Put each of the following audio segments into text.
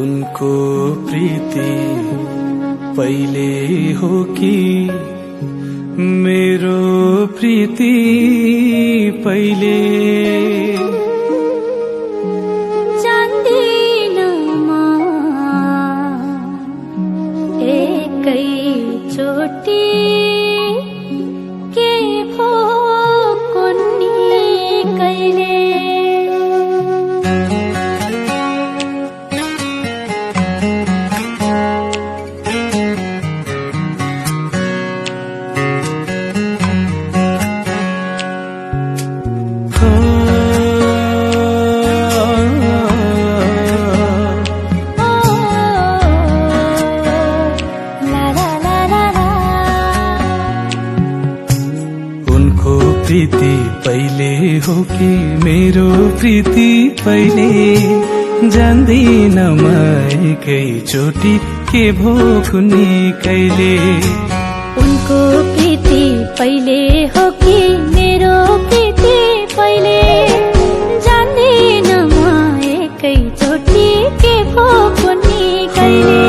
उनको प्रीति पहिले हो कि मेरो प्रीति पहिले? जान्दिन म एकै चोटी के भो कुन्नी कहिले? प्रीति पहिले हो कि मेरो प्रीति पहिले? जान्दिन म एकैचोटी के भो कुन्नी कहिले? उनको प्रीति पहिले हो कि मेरो प्रीति पहिले? जान्दिन म एकैचोटी के भो कुन्नी कहिले?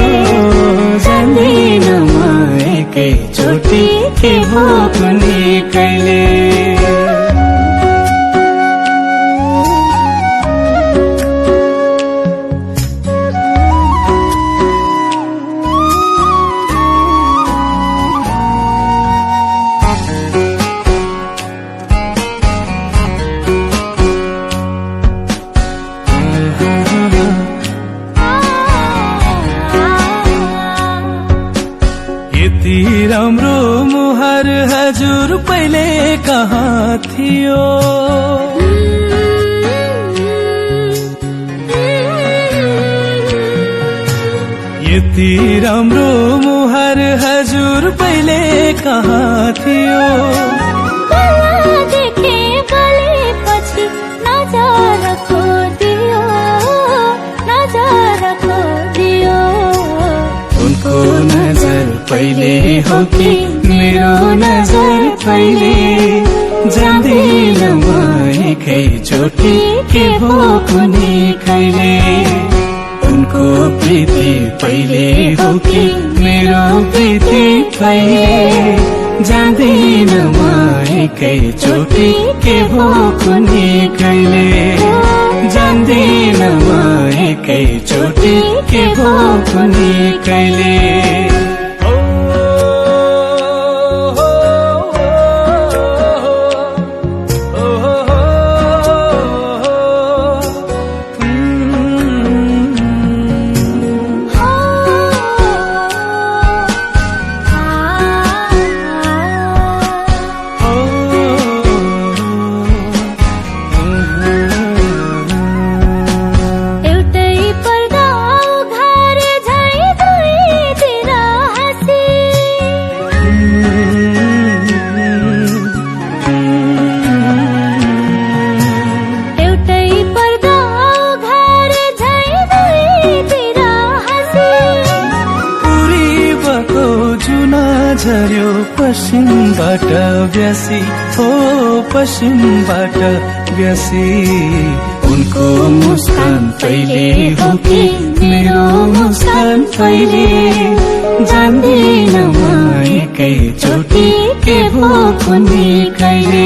जान्दिन म एकैचोटी के भो कुन्नी कहिले? यति राम्रो मुहार हजुर पहिले कहाँ थियो? यति राम्रो मुहार हजुर पहिले कहाँ थियो? देखे गलेपछि नजरको दियो, नजरको दियो। उनको नजर पहिले हो कि मेरो नजर पहिले? जान्दिन म एकैचोटी के भो कुन्नी कहिले? उनको प्रीति पहिले हो कि मेरो प्रीति पहिले? जान्दिन म एकैचोटी के भो कुन्नी कहिले? जान्दिन म एकैचोटी के भो कुन्नी कहिले? झर्यो पश्चिमबाट ब्यासी हो, पश्चिमबाट ब्यासी। उनको मुस्कान पहिले हो कि मेरो मुस्कान पहिले? जान्दिन म एकैचोटी के भो कुन्नी कहिले?